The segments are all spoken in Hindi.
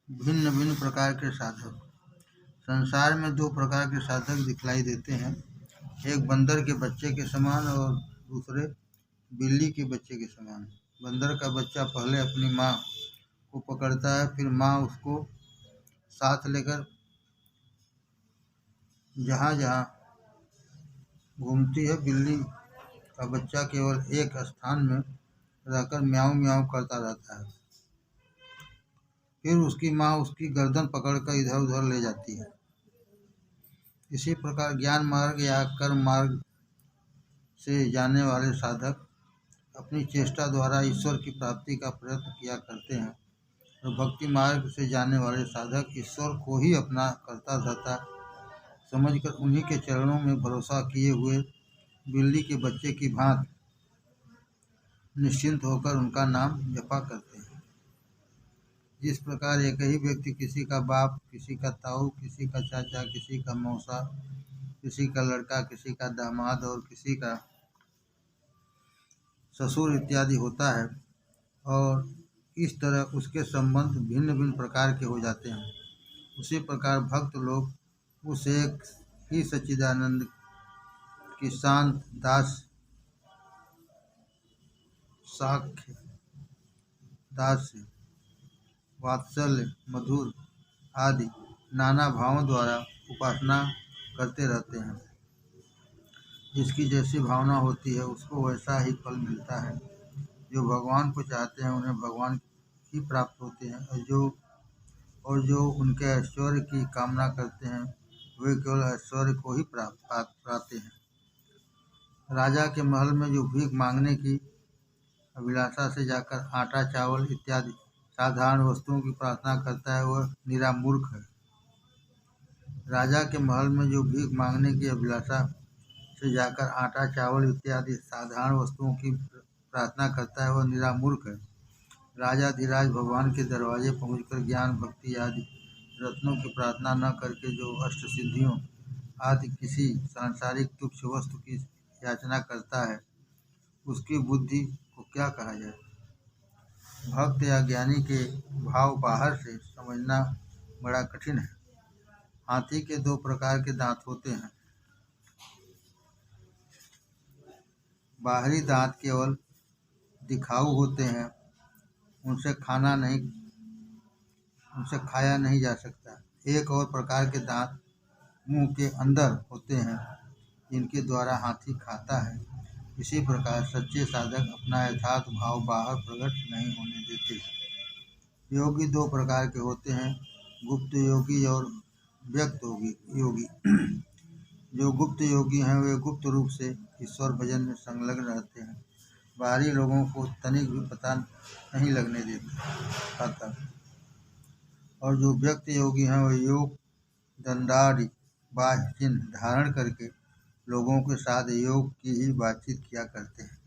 भिन्न भिन्न प्रकार के साधक। संसार में दो प्रकार के साधक दिखलाई देते हैं, एक बंदर के बच्चे के समान और दूसरे बिल्ली के बच्चे के समान। बंदर का बच्चा पहले अपनी माँ को पकड़ता है, फिर माँ उसको साथ लेकर जहाँ जहाँ घूमती है। बिल्ली का बच्चा केवल एक स्थान में रहकर म्याऊं म्याऊं करता रहता है, फिर उसकी माँ उसकी गर्दन पकड़कर इधर उधर ले जाती है। इसी प्रकार ज्ञान मार्ग या कर्म मार्ग से जाने वाले साधक अपनी चेष्टा द्वारा ईश्वर की प्राप्ति का प्रयत्न किया करते हैं, और भक्ति मार्ग से जाने वाले साधक ईश्वर को ही अपना करता धरता समझकर उन्हीं के चरणों में भरोसा किए हुए बिल्ली के बच्चे की भांति निश्चिंत होकर उनका नाम जपा करते हैं। जिस प्रकार एक ही व्यक्ति किसी का बाप, किसी का ताऊ, किसी का चाचा, किसी का मौसा, किसी का लड़का, किसी का दामाद और किसी का ससुर इत्यादि होता है, और इस तरह उसके संबंध भिन्न भिन्न प्रकार के हो जाते हैं, उसी प्रकार भक्त लोग उस एक ही सच्चिदानंद की शांत, दास, साख्य, दास्य, वात्सल्य, मधुर आदि नाना भावों द्वारा उपासना करते रहते हैं। जिसकी जैसी भावना होती है उसको वैसा ही फल मिलता है। जो भगवान को चाहते हैं उन्हें भगवान ही प्राप्त होते हैं, और जो उनके ऐश्वर्य की कामना करते हैं वे केवल ऐश्वर्य को ही पाते हैं। राजा के महल में जो भीख मांगने की अभिलाषा से जाकर आटा, चावल इत्यादि साधारण वस्तुओं की प्रार्थना करता है वह निरा मूर्ख है। राजा के महल में जो भीख मांगने की अभिलाषा से जाकर आटा, चावल इत्यादि साधारण वस्तुओं की प्रार्थना करता है वह निरा मूर्ख है। राजाधिराज भगवान के दरवाजे पहुंचकर ज्ञान, भक्ति आदि रत्नों की प्रार्थना न करके जो अष्ट सिद्धियों आदि किसी सांसारिक तुच्छ वस्तु की याचना करता है उसकी बुद्धि को क्या कहा जाए। भक्त या ज्ञानी के भाव बाहर से समझना बड़ा कठिन है। हाथी के दो प्रकार के दांत होते हैं। बाहरी दांत केवल दिखाऊ होते हैं, उनसे खाया नहीं जा सकता। एक और प्रकार के दांत मुंह के अंदर होते हैं, जिनके द्वारा हाथी खाता है। इसी प्रकार सच्चे साधक अपना यथार्थ भाव बाहर प्रकट नहीं होने देते। योगी दो प्रकार के होते हैं, गुप्त योगी और व्यक्त योगी। जो गुप्त योगी हैं वे गुप्त रूप से ईश्वर भजन में संलग्न रहते हैं, बाहरी लोगों को तनिक भी पता नहीं लगने देता। और जो व्यक्त योगी हैं वे योग, दंडादि बाह्य चिन्ह धारण करके लोगों के साथ योग की ही बातचीत किया करते हैं।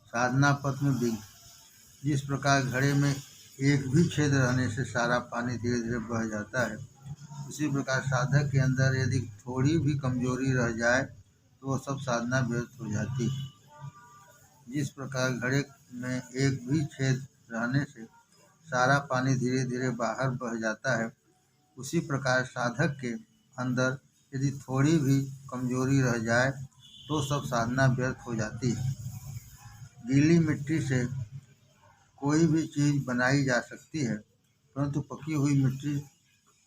साधना पथ में विघ्न। जिस प्रकार घड़े में एक भी छेद रहने से सारा पानी धीरे धीरे बह जाता है, उसी प्रकार साधक के अंदर यदि थोड़ी भी कमजोरी रह जाए तो वह सब साधना व्यर्थ हो जाती है। जिस प्रकार घड़े में एक भी छेद रहने से सारा पानी धीरे धीरे बाहर बह जाता है, उसी प्रकार साधक के अंदर यदि थोड़ी भी कमजोरी रह जाए तो सब साधना व्यर्थ हो जाती है। गीली मिट्टी से कोई भी चीज़ बनाई जा सकती है, परंतु पकी हुई मिट्टी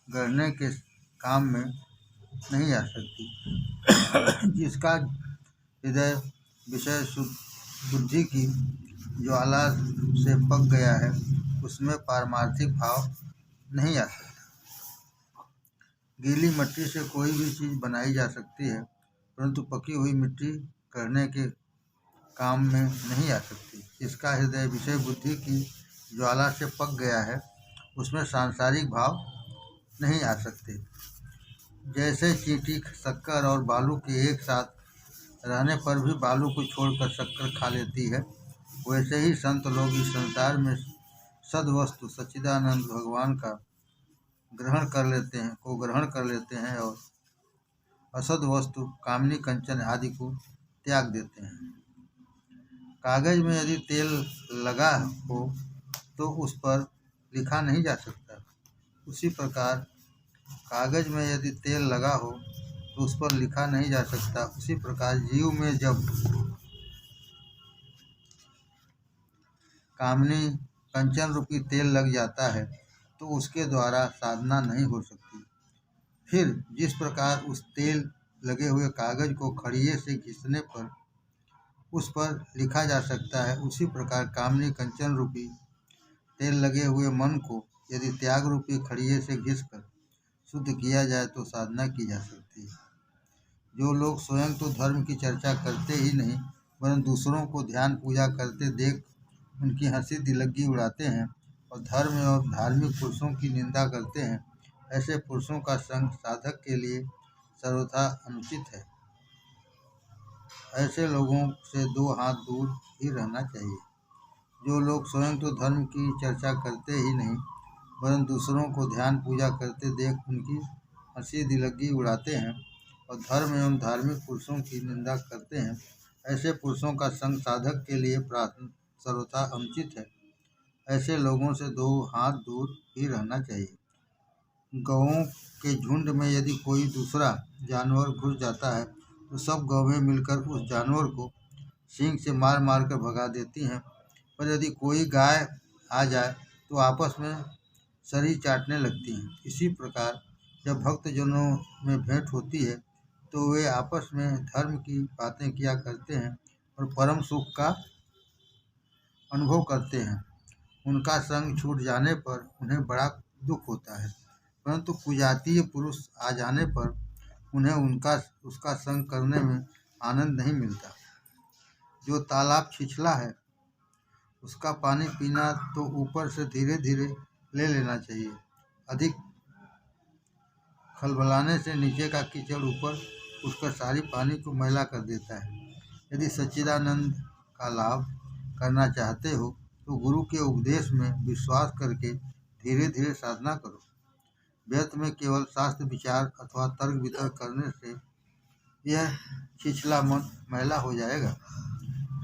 गढ़ने के काम में नहीं आ सकती। जिसका हृदय विषय बुद्धि की ज्वाला से पक गया है उसमें पारमार्थिक भाव नहीं आ सकता। गीली मिट्टी से कोई भी चीज़ बनाई जा सकती है, परंतु पकी हुई मिट्टी गढ़ने के काम में नहीं आ सकती। जिसका हृदय विषय बुद्धि की ज्वाला से पक गया है उसमें सांसारिक भाव नहीं आ सकते। जैसे चींटी शक्कर और बालू के एक साथ रहने पर भी बालू को छोड़कर शक्कर खा लेती है, वैसे ही संत लोग इस संसार में सद्वस्तु सच्चिदानंद भगवान का ग्रहण कर लेते हैं और असद वस्तु कामनी कंचन आदि को त्याग देते हैं। कागज में यदि तेल लगा हो तो उस पर लिखा नहीं जा सकता। उसी प्रकार कागज में यदि तेल लगा हो तो उस पर लिखा नहीं जा सकता। उसी प्रकार जीव में जब कामनी कंचन रूपी तेल लग जाता है तो उसके द्वारा साधना नहीं हो सकती। फिर जिस प्रकार उस तेल लगे हुए कागज को खड़िए से घिसने पर उस पर लिखा जा सकता है, उसी प्रकार कामनी कंचन रूपी तेल लगे हुए मन को यदि त्याग रूपी खड़िए से घिसकर शुद्ध किया जाए तो साधना की जा सकती है। जो लोग स्वयं तो धर्म की चर्चा करते ही नहीं वरन दूसरों को ध्यान पूजा करते देख उनकी हंसी दिलगी उड़ाते हैं और धर्म एवं धार्मिक पुरुषों की निंदा करते हैं, ऐसे पुरुषों का संग साधक के लिए सर्वथा अनुचित है। ऐसे लोगों से 2 हाथ दूर ही रहना चाहिए। जो लोग स्वयं तो धर्म की चर्चा करते ही नहीं वरन दूसरों को ध्यान पूजा करते देख उनकी हंसी दिलगी उड़ाते हैं और धर्म एवं धार्मिक पुरुषों की निंदा करते हैं, ऐसे पुरुषों का संग साधक के लिए सर्वथा अनुचित है। ऐसे लोगों से 2 हाथ दूर ही रहना चाहिए। गौओं के झुंड में यदि कोई दूसरा जानवर घुस जाता है तो सब गौवें मिलकर उस जानवर को सींग से मार मार कर भगा देती हैं, पर यदि कोई गाय आ जाए तो आपस में शरीर चाटने लगती हैं। इसी प्रकार जब भक्तजनों में भेंट होती है तो वे आपस में धर्म की बातें किया करते हैं और परम सुख का अनुभव करते हैं। उनका संग छूट जाने पर उन्हें बड़ा दुख होता है, परंतु कुजातीय पुरुष आ जाने पर उन्हें उसका संग करने में आनंद नहीं मिलता। जो तालाब छिछला है उसका पानी पीना तो ऊपर से धीरे धीरे ले लेना चाहिए। अधिक खलबलाने से नीचे का कीचड़ ऊपर उठकर सारी पानी को मैला कर देता है। यदि सच्चिदानंद का लाभ करना चाहते हो तो गुरु के उपदेश में विश्वास करके धीरे धीरे साधना करो। व्यर्थ में केवल शास्त्र विचार अथवा तर्क वितर्क करने से यह छिछला मन मैला हो जाएगा।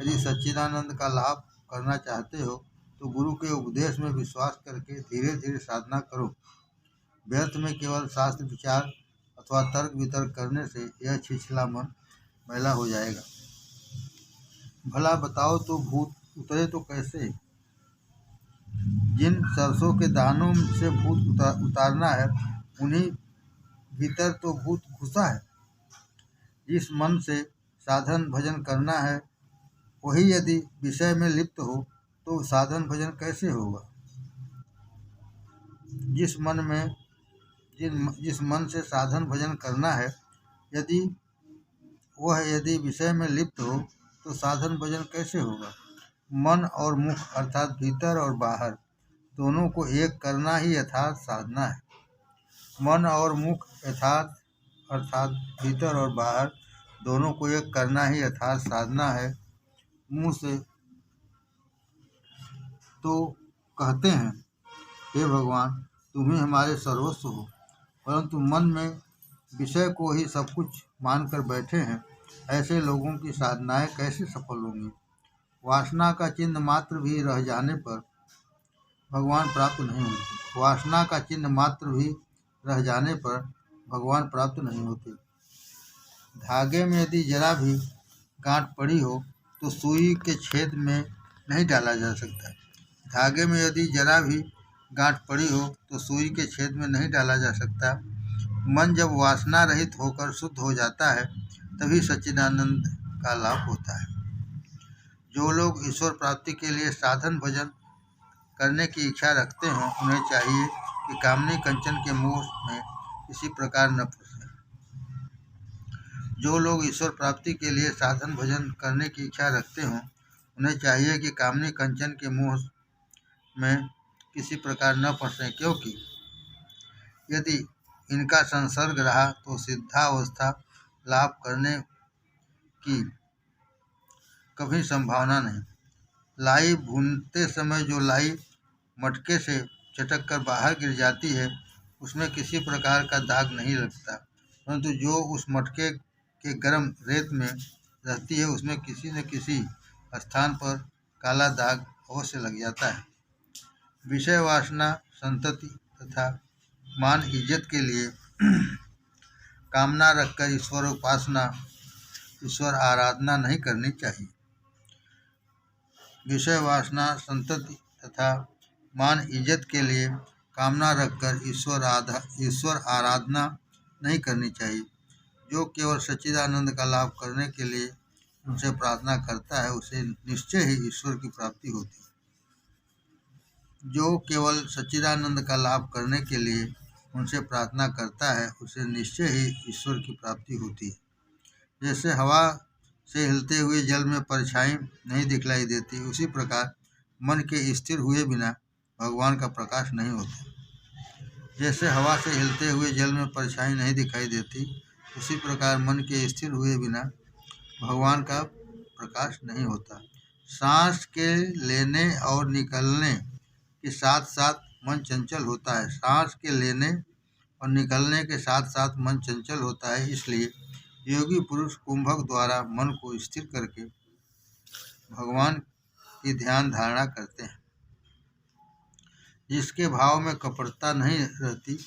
यदि सच्चिदानंद का लाभ करना चाहते हो तो गुरु के उपदेश में विश्वास करके धीरे धीरे साधना करो। व्यर्थ में केवल शास्त्र विचार अथवा तर्क वितर्क करने से यह छिछला मन मैला हो जाएगा। भला बताओ तो भूत उतरे तो कैसे? जिन सरसों के दानों से भूत उतारना है उन्हीं भीतर तो भूत घुसा है। जिस मन से साधन भजन करना है वही यदि विषय में लिप्त हो तो साधन भजन कैसे होगा? जिस मन से साधन भजन करना है यदि विषय में लिप्त हो तो साधन भजन कैसे होगा? मन और मुख अर्थात भीतर और बाहर दोनों को एक करना ही यथार्थ साधना है। मन और मुख अर्थात भीतर और बाहर दोनों को एक करना ही यथार्थ साधना है। मुँह से तो कहते हैं हे भगवान तुम ही हमारे सर्वस्व हो, परंतु मन में विषय को ही सब कुछ मानकर बैठे हैं। ऐसे लोगों की साधनाएं कैसे सफल होंगी? वासना का चिन्ह मात्र भी रह जाने पर भगवान प्राप्त नहीं होते। वासना का चिन्ह मात्र भी रह जाने पर भगवान प्राप्त नहीं होते। धागे में यदि जरा भी गांठ पड़ी हो तो सुई के छेद में नहीं डाला जा सकता। धागे में यदि जरा भी गांठ पड़ी हो तो सुई के छेद में नहीं डाला जा सकता। मन जब वासना रहित होकर शुद्ध हो जाता है तभी सच्चिदानंद का लाभ होता है। जो लोग ईश्वर प्राप्ति के लिए साधन भजन करने की इच्छा रखते हैं उन्हें चाहिए कि कामनी कंचन के मोह में किसी प्रकार न फंसे। जो लोग ईश्वर प्राप्ति के लिए साधन भजन करने की इच्छा रखते हों उन्हें चाहिए कि कामनी कंचन के मोह में किसी प्रकार न फंसे, क्योंकि यदि इनका संसर्ग रहा तो सिद्धावस्था लाभ करने की कभी संभावना नहीं। लाई भूनते समय जो लाई मटके से चटक कर बाहर गिर जाती है उसमें किसी प्रकार का दाग नहीं लगता, परंतु जो उस मटके के गर्म रेत में रहती है उसमें किसी न किसी स्थान पर काला दाग अवश्य लग जाता है। विषय वासना, संतति तथा मान इज्जत के लिए कामना रखकर ईश्वर आराधना नहीं करनी चाहिए। विषय वासना, संतति तथा मान इज्जत के लिए कामना रखकर ईश्वर आराधना नहीं करनी चाहिए। जो केवल सच्चिदानंद का लाभ करने के लिए उनसे प्रार्थना करता है उसे निश्चय ही ईश्वर की प्राप्ति होती है। जो केवल सच्चिदानंद का लाभ करने के लिए उनसे प्रार्थना करता है उसे निश्चय ही ईश्वर की प्राप्ति होती है। जैसे हवा से हिलते हुए जल में परछाई नहीं दिखलाई देती, उसी प्रकार मन के स्थिर हुए बिना भगवान का प्रकाश नहीं होता। जैसे हवा से हिलते हुए जल में परछाई नहीं दिखाई देती, उसी प्रकार मन के स्थिर हुए बिना भगवान का प्रकाश नहीं होता। सांस के लेने और निकलने के साथ साथ मन चंचल होता है। सांस के लेने और निकलने के साथ साथ मन चंचल होता है। इसलिए योगी पुरुष कुंभक द्वारा मन को स्थिर करके भगवान की ध्यान धारणा करते हैं। जिसके भाव में कपटता नहीं रहती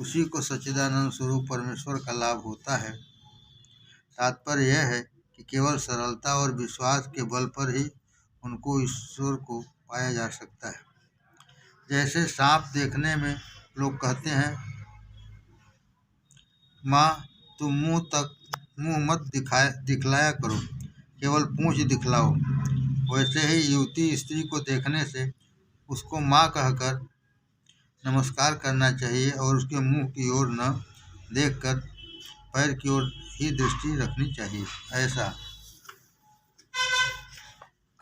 उसी को सच्चिदानंद स्वरूप परमेश्वर का लाभ होता है। तात्पर्य यह है कि केवल सरलता और विश्वास के बल पर ही उनको ईश्वर को पाया जा सकता है। जैसे सांप देखने में लोग कहते हैं, माँ तुम मुंह मत दिखलाया करो, केवल पूंछ दिखलाओ। वैसे ही युवती स्त्री को देखने से उसको माँ कहकर नमस्कार करना चाहिए और उसके मुंह की ओर न देखकर पैर की ओर ही दृष्टि रखनी चाहिए। ऐसा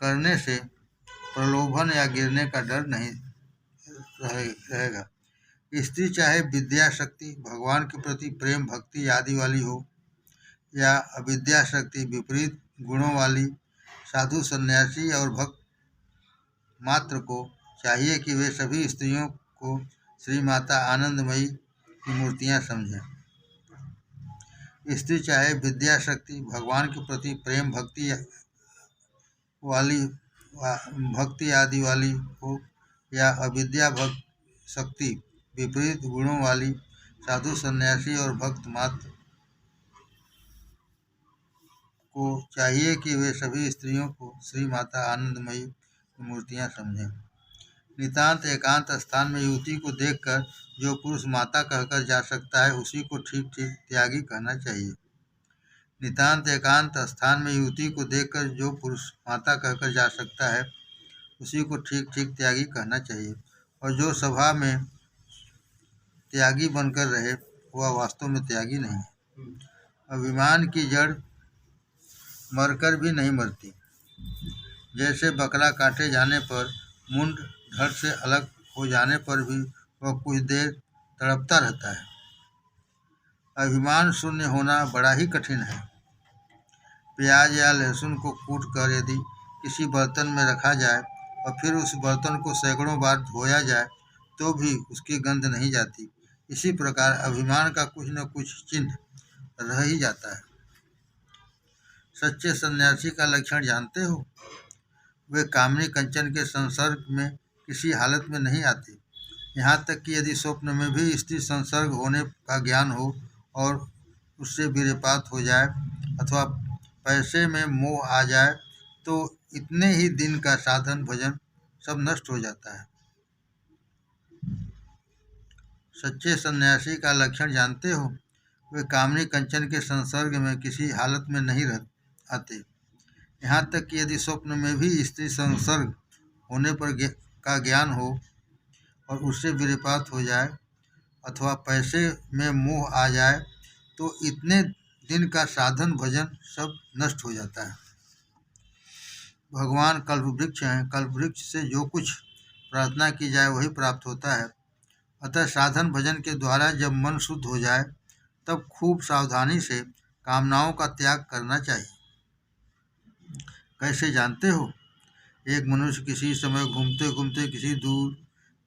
करने से प्रलोभन या गिरने का डर नहीं रहेगा। स्त्री चाहे विद्या शक्ति, भगवान के प्रति प्रेम भक्ति आदि वाली हो, या अविद्या शक्ति, विपरीत गुणों वाली, साधु सन्यासी और भक्त मात्र को चाहिए कि वे सभी स्त्रियों को श्री माता आनंदमयी की मूर्तियां समझें। स्त्री चाहे विद्या शक्ति, भगवान के प्रति प्रेम भक्ति आदि वाली हो, या अविद्या भक्त शक्ति, विपरीत गुणों वाली, साधु सन्यासी और भक्त मात्र को चाहिए कि वे सभी स्त्रियों को श्री माता आनंदमयी की मूर्तियां समझें। नितांत एकांत स्थान में युवती को देखकर जो पुरुष माता कहकर जा सकता है उसी को ठीक ठीक त्यागी कहना चाहिए। नितांत एकांत स्थान में युवती को देखकर जो पुरुष माता कहकर जा सकता है उसी को ठीक ठीक त्यागी कहना चाहिए। और जो सभा में त्यागी बनकर रहे वह वास्तव में त्यागी नहीं है। अभिमान की जड़ मरकर भी नहीं मरती। जैसे बकरा काटे जाने पर मुंड धड़ से अलग हो जाने पर भी वह कुछ देर तड़पता रहता है। अभिमान शून्य होना बड़ा ही कठिन है। प्याज या लहसुन को कूटकर यदि किसी बर्तन में रखा जाए और फिर उस बर्तन को सैकड़ों बार धोया जाए तो भी उसकी गंध नहीं जाती। इसी प्रकार अभिमान का कुछ न कुछ चिन्ह रह ही जाता है। सच्चे सन्यासी का लक्षण जानते हो? वे कामनी कंचन के संसर्ग में किसी हालत में नहीं आते। यहाँ तक कि यदि स्वप्न में भी स्त्री संसर्ग होने का ज्ञान हो और उससे वीर्यपात हो जाए अथवा पैसे में मोह आ जाए तो इतने ही दिन का साधन भजन सब नष्ट हो जाता है। सच्चे सन्यासी का लक्षण जानते हो? वे कामनी कंचन के संसर्ग में किसी हालत में नहीं आते। यहाँ तक कि यदि स्वप्न में भी स्त्री संसर्ग होने पर का ज्ञान हो और उससे वीर्यपात हो जाए अथवा पैसे में मोह आ जाए तो इतने दिन का साधन भजन सब नष्ट हो जाता है। भगवान कल्पवृक्ष हैं। कल्पवृक्ष से जो कुछ प्रार्थना की जाए वही प्राप्त होता है। अतः साधन भजन के द्वारा जब मन शुद्ध हो जाए तब खूब सावधानी से कामनाओं का त्याग करना चाहिए। कैसे जानते हो? एक मनुष्य किसी समय घूमते घूमते किसी दूर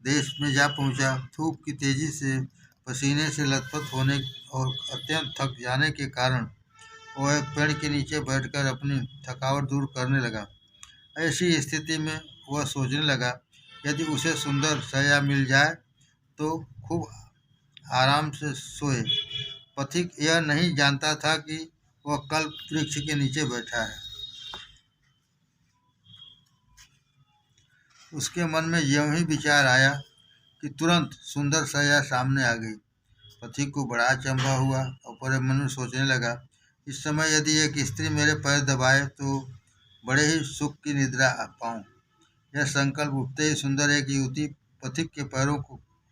देश में जा पहुंचा। धूप की तेजी से पसीने से लथपथ होने और अत्यंत थक जाने के कारण वह एक पेड़ के नीचे बैठकर अपनी थकावट दूर करने लगा। ऐसी स्थिति में वह सोचने लगा यदि उसे सुंदर शैया मिल जाए तो खूब आराम से सोए। पथिक यह नहीं जानता था कि वह कल्प वृक्ष के नीचे बैठा है। उसके मन में यूं ही विचार आया कि तुरंत सुंदर शैया सामने आ गई। पथिक को बड़ा अचंभा हुआ और परे मन में सोचने लगा, इस समय यदि एक स्त्री मेरे पैर दबाए तो बड़े ही सुख की निद्रा पाऊं। यह संकल्प उठते ही सुंदर एक युवती पथिक के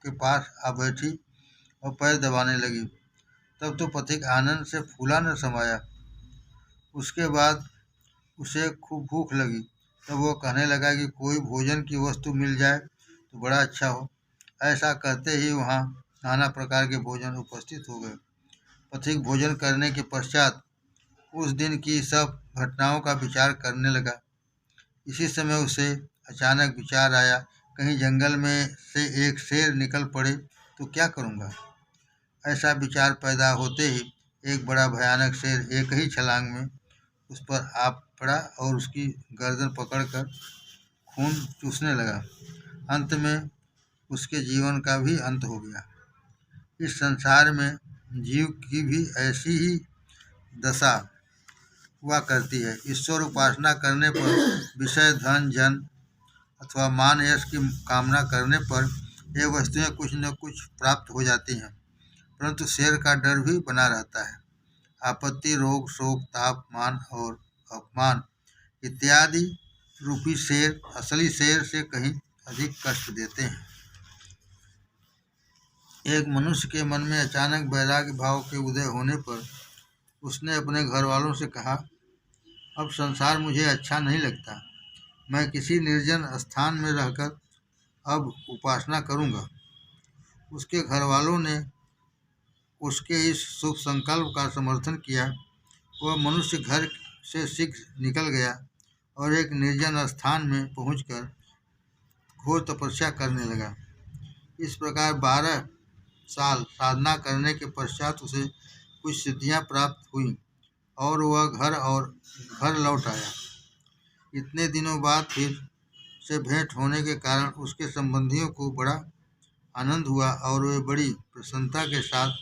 के पास आ बैठी और पैर दबाने लगी। तब तो पथिक आनंद से फूला न समाया। उसके बाद उसे खूब भूख लगी। तब वह कहने लगा कि कोई भोजन की वस्तु मिल जाए तो बड़ा अच्छा हो। ऐसा कहते ही वहाँ नाना प्रकार के भोजन उपस्थित हो गए। पथिक भोजन करने के पश्चात उस दिन की सब घटनाओं का विचार करने लगा। इसी समय उसे अचानक विचार आया, कहीं जंगल में से एक शेर निकल पड़े तो क्या करूँगा। ऐसा विचार पैदा होते ही एक बड़ा भयानक शेर एक ही छलांग में उस पर आ पड़ा और उसकी गर्दन पकड़कर खून चूसने लगा। अंत में उसके जीवन का भी अंत हो गया। इस संसार में जीव की भी ऐसी ही दशा हुआ करती है। ईश्वर उपासना करने पर, विषय धन जन अथवा मान यश की कामना करने पर ये वस्तुएं कुछ न कुछ प्राप्त हो जाती हैं, परंतु शेर का डर भी बना रहता है। आपत्ति, रोग, शोक, ताप, मान और अपमान इत्यादि रूपी शेर असली शेर से कहीं अधिक कष्ट देते हैं। एक मनुष्य के मन में अचानक वैराग्य भाव के उदय होने पर उसने अपने घर वालों से कहा, अब संसार मुझे अच्छा नहीं लगता, मैं किसी निर्जन स्थान में रहकर अब उपासना करूँगा। उसके घर वालों ने उसके इस शुभ संकल्प का समर्थन किया। वह मनुष्य घर से शीघ्र निकल गया और एक निर्जन स्थान में पहुंचकर घोर तपस्या करने लगा। इस प्रकार 12 साल साधना करने के पश्चात उसे कुछ सिद्धियां प्राप्त हुईं और वह घर लौट आया। इतने दिनों बाद फिर से भेंट होने के कारण उसके संबंधियों को बड़ा आनंद हुआ और वे बड़ी प्रसन्नता के साथ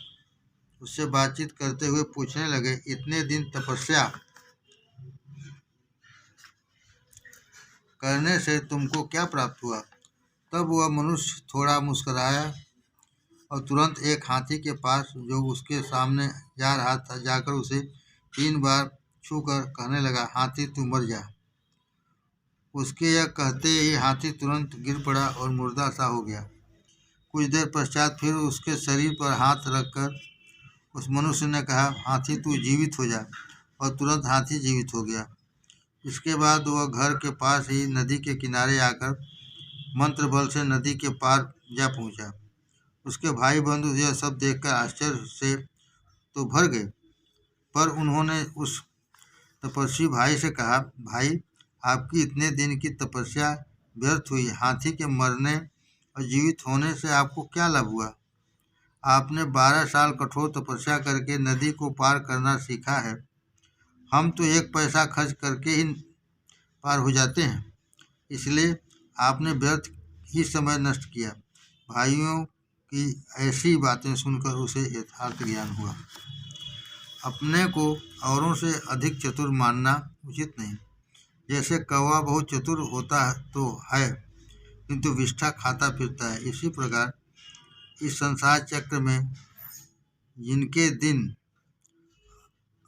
उससे बातचीत करते हुए पूछने लगे, इतने दिन तपस्या करने से तुमको क्या प्राप्त हुआ। तब वह मनुष्य थोड़ा मुस्कुराया और तुरंत एक हाथी के पास जो उसके सामने जा रहा था जाकर उसे 3 बार छूकर कहने लगा, हाथी तू मर जा। उसके यह कहते ही हाथी तुरंत गिर पड़ा और मुर्दा सा हो गया। कुछ देर पश्चात फिर उसके शरीर पर हाथ रखकर उस मनुष्य ने कहा, हाथी तू जीवित हो जा, और तुरंत हाथी जीवित हो गया। इसके बाद वह घर के पास ही नदी के किनारे आकर मंत्र बल से नदी के पार जा पहुंचा। उसके भाई बंधु यह सब देखकर आश्चर्य से तो भर गए, पर उन्होंने उस तपस्वी भाई से कहा, भाई आपकी इतने दिन की तपस्या व्यर्थ हुई। हाथी के मरने और जीवित होने से आपको क्या लाभ हुआ। आपने 12 साल कठोर तपस्या करके नदी को पार करना सीखा है। हम तो 1 पैसा खर्च करके ही पार हो जाते हैं, इसलिए आपने व्यर्थ ही समय नष्ट किया। भाइयों की ऐसी बातें सुनकर उसे यथार्थ ज्ञान हुआ। अपने को औरों से अधिक चतुर मानना उचित नहीं। जैसे कौवा बहुत चतुर होता तो है, किंतु विष्ठा खाता फिरता है, इसी प्रकार इस संसार चक्र में जिनके दिन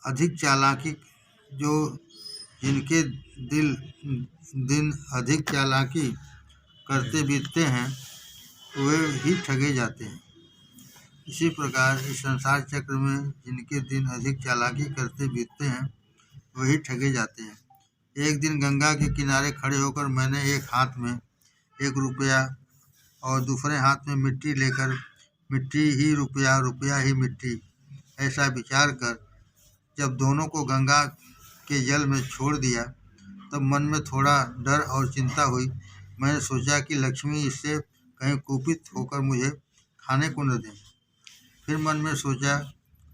अधिक चालाकी करते बीतते हैं वे ही ठगे जाते हैं। इसी प्रकार इस संसार चक्र में जिनके दिन अधिक चालाकी करते बीतते हैं वही ठगे जाते हैं। एक दिन गंगा के किनारे खड़े होकर मैंने एक हाथ में 1 रुपया और दूसरे हाथ में मिट्टी लेकर मिट्टी ही रुपया, रुपया ही मिट्टी, ऐसा विचार कर जब दोनों को गंगा के जल में छोड़ दिया तब मन में थोड़ा डर और चिंता हुई। मैंने सोचा कि लक्ष्मी इससे कहीं कुपित होकर मुझे खाने को न दें। फिर मन में सोचा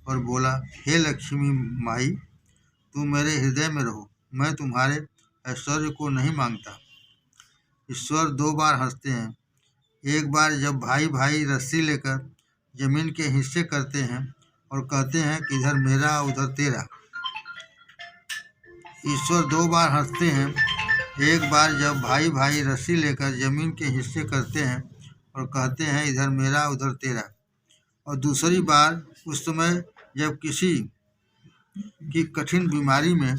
और बोला, हे लक्ष्मी माई, तुम मेरे हृदय में रहो, मैं तुम्हारे ऐश्वर्य को नहीं मांगता। ईश्वर दो बार हंसते हैं। एक बार जब भाई भाई रस्सी लेकर जमीन के हिस्से करते हैं और कहते हैं कि इधर मेरा उधर तेरा। ईश्वर दो बार हंसते हैं। एक बार जब भाई भाई रस्सी लेकर जमीन के हिस्से करते हैं और कहते हैं इधर मेरा उधर तेरा। और दूसरी बार उस समय जब किसी की कठिन बीमारी में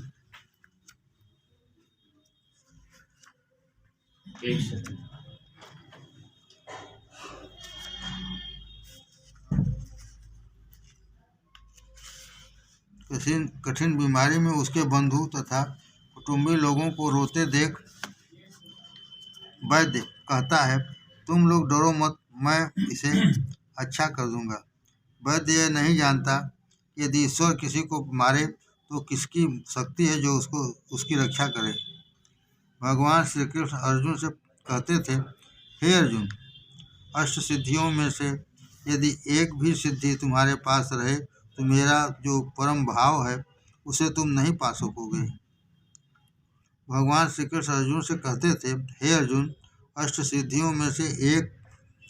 कठिन बीमारी में उसके बंधु तथा कुटुंबी लोगों को रोते देख वैद्य कहता है तुम लोग डरो मत, मैं इसे अच्छा कर दूंगा। वैद्य यह नहीं जानता कि यदि ईश्वर किसी को मारे तो किसकी शक्ति है जो उसकी रक्षा करे। भगवान श्री कृष्ण अर्जुन से कहते थे, हे अर्जुन, अष्ट सिद्धियों में से यदि एक भी सिद्धि तुम्हारे पास रहे तो मेरा जो परम भाव है उसे तुम नहीं पा सकोगे। भगवान श्री कृष्ण अर्जुन से कहते थे, हे अर्जुन, अष्ट सिद्धियों में से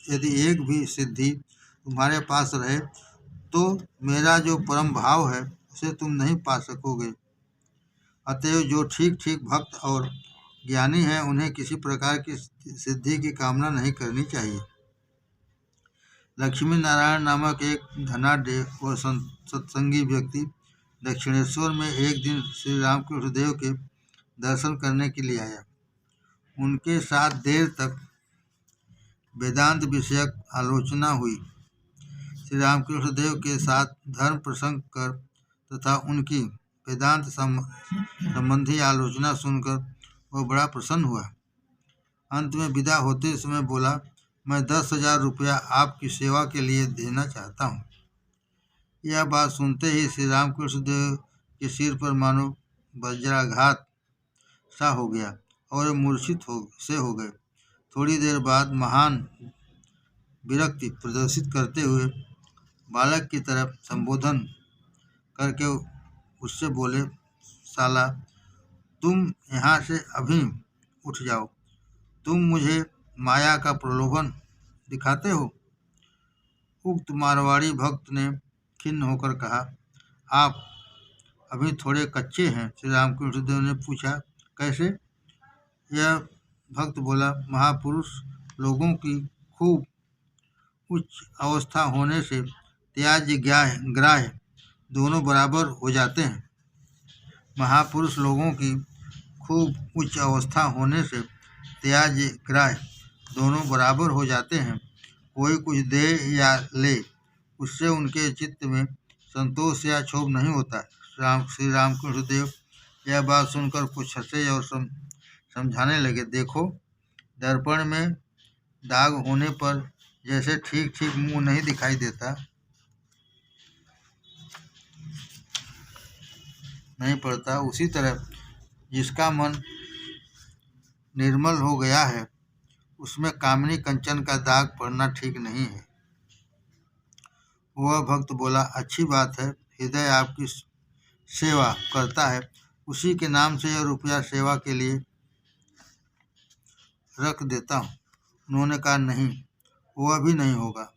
यदि एक भी सिद्धि तुम्हारे पास रहे तो मेरा जो परम भाव है उसे तुम नहीं पा सकोगे। अतएव जो ठीक ठीक भक्त और ज्ञानी हैं उन्हें किसी प्रकार की सिद्धि की कामना नहीं करनी चाहिए। लक्ष्मी नारायण नामक एक धनाढ्य और सत्संगी व्यक्ति दक्षिणेश्वर में एक दिन श्री रामकृष्ण देव के दर्शन करने के लिए आया। उनके साथ देर तक वेदांत विषयक आलोचना हुई। श्री रामकृष्ण देव के साथ धर्म प्रसंग कर तथा उनकी वेदांत संबंधी आलोचना सुनकर वह बड़ा प्रसन्न हुआ। अंत में विदा होते समय बोला, मैं 10,000 रुपया आपकी सेवा के लिए देना चाहता हूँ। यह बात सुनते ही श्री रामकृष्ण देव के सिर पर मानो वज्राघात सा हो गया और मूर्छित हो गए। थोड़ी देर बाद महान विरक्ति प्रदर्शित करते हुए बालक की तरफ संबोधन करके उससे बोले, साला, तुम यहाँ से अभी उठ जाओ, तुम मुझे माया का प्रलोभन दिखाते हो। उक्त मारवाड़ी भक्त ने खिन्न होकर कहा, आप अभी थोड़े कच्चे हैं। श्री रामकृष्ण देव ने पूछा, कैसे? यह भक्त बोला, महापुरुष लोगों की खूब उच्च अवस्था होने से त्याज्य ग्राह्य दोनों बराबर हो जाते हैं। महापुरुष लोगों की खूब उच्च अवस्था होने से त्याज्य ग्राह्य दोनों बराबर हो जाते हैं। कोई कुछ दे या ले, उससे उनके चित्त में संतोष या क्षोभ नहीं होता। श्री रामकृष्ण देव यह बात सुनकर कुछ हंसे और समझाने लगे, देखो, दर्पण में दाग होने पर जैसे ठीक ठीक मुंह नहीं दिखाई देता, नहीं पड़ता, उसी तरह जिसका मन निर्मल हो गया है उसमें कामिनी कंचन का दाग पड़ना ठीक नहीं है। वह भक्त बोला, अच्छी बात है, हृदय आपकी सेवा करता है, उसी के नाम से यह रुपया सेवा के लिए रख देता हूँ। उन्होंने कहा, नहीं, वह भी नहीं होगा,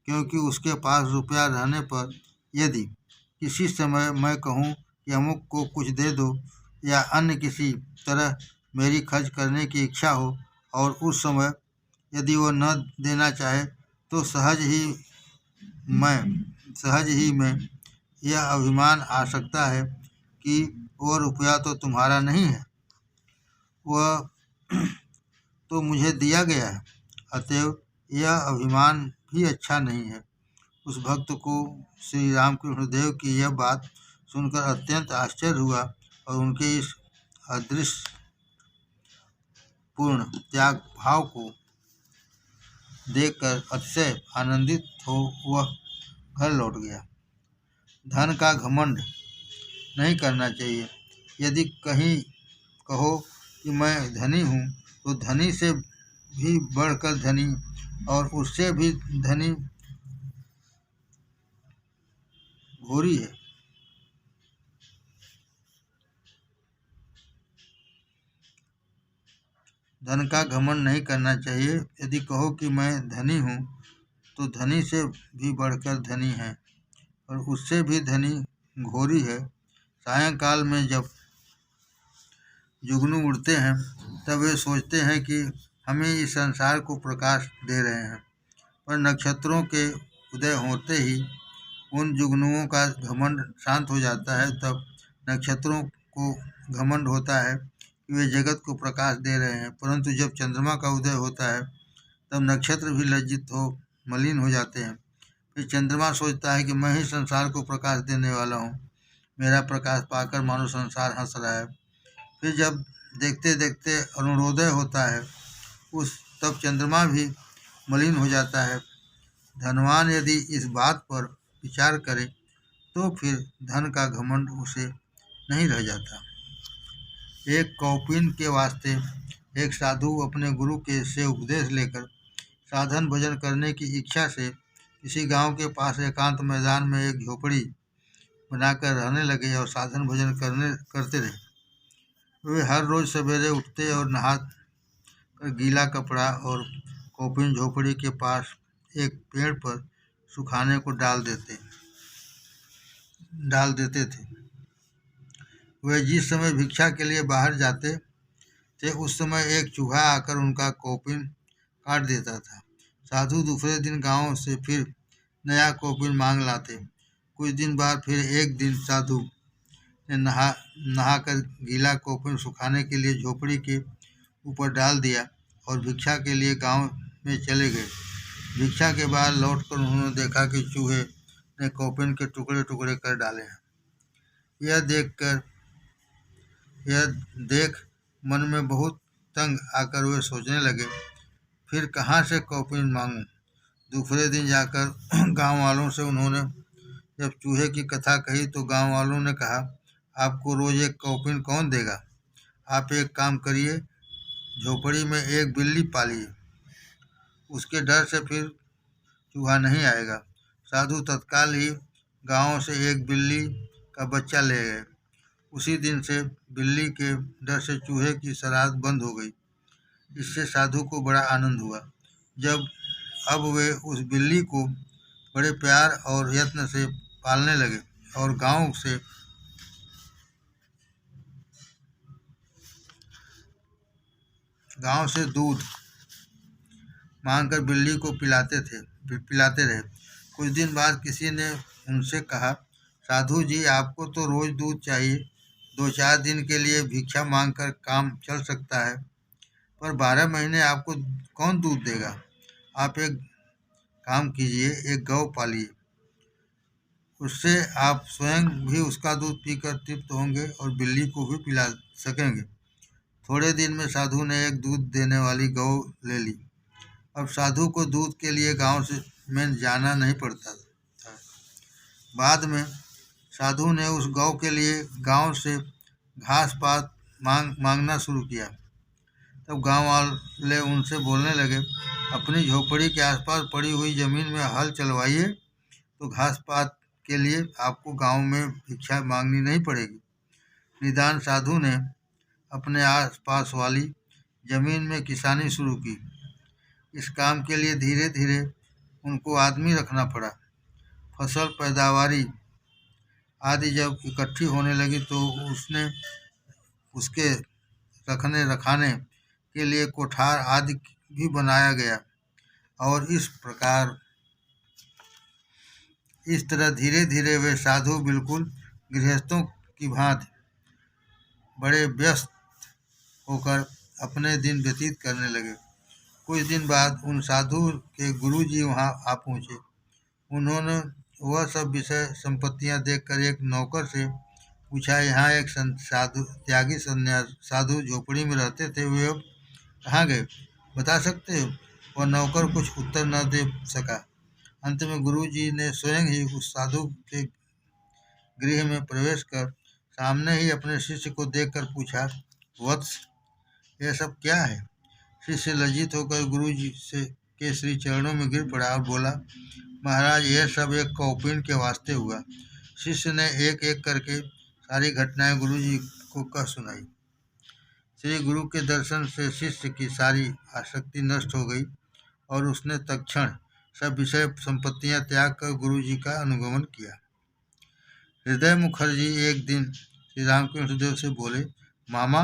क्योंकि उसके पास रुपया रहने पर यदि किसी समय मैं कहूँ कि अमुक को कुछ दे दो या अन्य किसी तरह मेरी खर्च करने की इच्छा हो और उस समय यदि वह न देना चाहे तो सहज ही में यह अभिमान आ सकता है कि वह रुपया तो तुम्हारा नहीं है, वह तो मुझे दिया गया है। अतएव यह अभिमान भी अच्छा नहीं है। उस भक्त को श्री रामकृष्ण देव की यह बात सुनकर अत्यंत आश्चर्य हुआ और उनके इस अदृश्य पूर्ण त्याग भाव को देखकर अतिशय आनंदित हो वह घर लौट गया। धन का घमंड नहीं करना चाहिए। यदि कहीं कहो कि मैं धनी हूँ तो धनी से भी बढ़कर धनी और उससे भी धनी घोरी है। धन का घमंड नहीं करना चाहिए। यदि कहो कि मैं धनी हूँ, तो धनी से भी बढ़कर धनी है और उससे भी धनी घोरी है। सायंकाल में जब जुगनू उड़ते हैं, तब वे सोचते हैं कि हमें इस संसार को प्रकाश दे रहे हैं, पर नक्षत्रों के उदय होते ही उन जुगनुओं का घमंड शांत हो जाता है। तब नक्षत्रों को घमंड होता है कि वे जगत को प्रकाश दे रहे हैं, परंतु जब चंद्रमा का उदय होता है, तब नक्षत्र भी लज्जित हो मलिन हो जाते हैं। फिर चंद्रमा सोचता है कि मैं ही संसार को प्रकाश देने वाला हूँ, मेरा प्रकाश पाकर मानो संसार हंस रहा है। फिर जब देखते देखते अरुणोदय होता है, तब चंद्रमा भी मलिन हो जाता है। धनवान यदि इस बात पर विचार करे, तो फिर धन का घमंड उसे नहीं रह जाता। एक कौपीन के वास्ते एक साधु अपने गुरु के से उपदेश लेकर साधन भजन करने की इच्छा से किसी गांव के पास एकांत मैदान में एक झोपड़ी बनाकर रहने लगे और साधन भजन करते रहे। वे हर रोज सवेरे उठते और नहा कर गीला कपड़ा और कौपीन झोपड़ी के पास एक पेड़ पर सुखाने को डाल देते थे। वे जिस समय भिक्षा के लिए बाहर जाते थे, उस समय एक चूहा आकर उनका कौपीन काट देता था। साधु दूसरे दिन गांव से फिर नया कौपीन मांग लाते। कुछ दिन बाद फिर एक दिन साधु ने नहाकर गीला कौपीन सुखाने के लिए झोपड़ी के ऊपर डाल दिया और भिक्षा के लिए गांव में चले गए। भिक्षा के बाद लौटकर उन्होंने देखा कि चूहे ने कौपीन के टुकड़े टुकड़े कर डाले हैं। यह देख मन में बहुत तंग आकर वे सोचने लगे, फिर कहाँ से कौपीन मांगूं। दूसरे दिन जाकर गांव वालों से उन्होंने जब चूहे की कथा कही, तो गांव वालों ने कहा, आपको रोज एक कौपीन कौन देगा? आप एक काम करिए, झोपड़ी में एक बिल्ली पालिए, उसके डर से फिर चूहा नहीं आएगा। साधु तत्काल ही गांव से एक बिल्ली का बच्चा ले गए। उसी दिन से बिल्ली के डर से चूहे की शरारत बंद हो गई। इससे साधु को बड़ा आनंद हुआ। अब वे उस बिल्ली को बड़े प्यार और यत्न से पालने लगे और गांव से दूध मांगकर बिल्ली को पिलाते रहे। कुछ दिन बाद किसी ने उनसे कहा, साधु जी, आपको तो रोज दूध चाहिए, 2-4 दिन के लिए भिक्षा मांगकर काम चल सकता है, पर 12 महीने आपको कौन दूध देगा? आप एक काम कीजिए, एक गौ पालिए, उससे आप स्वयं भी उसका दूध पीकर तृप्त होंगे और बिल्ली को भी पिला सकेंगे। थोड़े दिन में साधु ने एक दूध देने वाली गौ ले ली। अब साधु को दूध के लिए गांव में जाना नहीं पड़ता था। बाद में साधु ने उस गौ के लिए गांव से घास पात मांगना शुरू किया। तब गांव वाले उनसे बोलने लगे, अपनी झोपड़ी के आसपास पड़ी हुई जमीन में हल चलवाइए, तो घास पात के लिए आपको गांव में भिक्षा मांगनी नहीं पड़ेगी। निदान साधु ने अपने आसपास वाली जमीन में किसानी शुरू की। इस काम के लिए धीरे धीरे उनको आदमी रखना पड़ा। फसल पैदावारी आदि जब इकट्ठी होने लगी, तो उसके रखाने के लिए कोठार आदि भी बनाया गया और इस तरह धीरे धीरे वे साधु बिल्कुल गृहस्थों की भांति बड़े व्यस्त होकर अपने दिन व्यतीत करने लगे। कुछ दिन बाद उन साधु के गुरुजी वहां आ पहुंचे। उन्होंने वह सब विषय संपत्तियां देखकर एक नौकर से पूछा, यहाँ एक त्यागी साधु झोपड़ी में रहते थे, वे अब कहाँ गए, बता सकते हो? वह नौकर कुछ उत्तर न दे सका। अंत में गुरुजी ने स्वयं ही उस साधु के गृह में प्रवेश कर सामने ही अपने शिष्य को देखकर पूछा, वत्स, यह सब क्या है? शिष्य लज्जित होकर गुरुजी के श्री चरणों में गिर पड़ा और बोला, महाराज, यह सब एक कौपीन के वास्ते हुआ। शिष्य ने एक एक करके सारी घटनाएं गुरुजी को कह सुनाई। श्री गुरु के दर्शन से शिष्य की सारी आसक्ति नष्ट हो गई और उसने तत्क्षण सब विषय संपत्तियां त्याग कर गुरु जी का अनुगमन किया। हृदय मुखर्जी एक दिन श्री रामकृष्ण देव से बोले, मामा,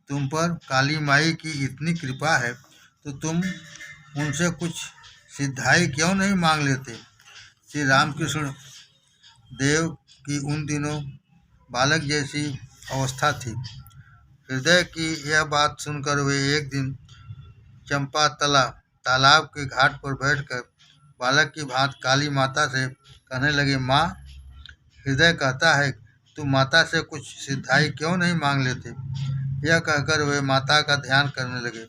तुम पर काली माई की इतनी कृपा है तो तुम उनसे कुछ सिद्धाई क्यों नहीं मांग लेते। श्री रामकृष्ण देव की उन दिनों बालक जैसी अवस्था थी। हृदय की यह बात सुनकर वे एक दिन चंपा तालाब के घाट पर बैठकर बालक की भांति काली माता से कहने लगे, माँ, हृदय कहता है तुम माता से कुछ सिद्धाई क्यों नहीं मांग लेते। यह कहकर वे माता का ध्यान करने लगे।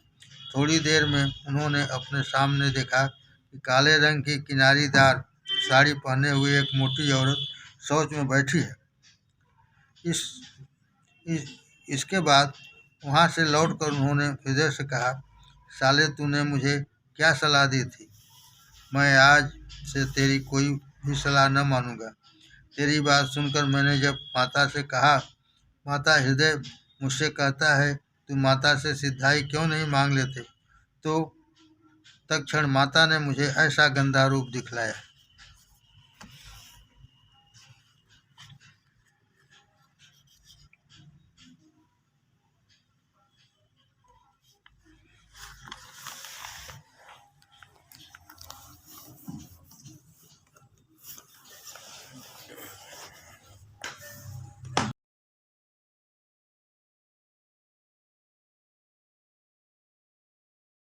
थोड़ी देर में उन्होंने अपने सामने देखा कि काले रंग की किनारीदार साड़ी पहने हुए एक मोटी औरत शौच में बैठी है। इसके बाद वहाँ से लौटकर उन्होंने हृदय से कहा, साले, तूने मुझे क्या सलाह दी थी। मैं आज से तेरी कोई भी सलाह न मानूंगा। तेरी बात सुनकर मैंने जब माता से कहा, माता, हृदय मुझसे कहता है तुम माता से सिद्धाई क्यों नहीं मांग लेते, तो तत्क्षण माता ने मुझे ऐसा गंदा रूप दिखलाया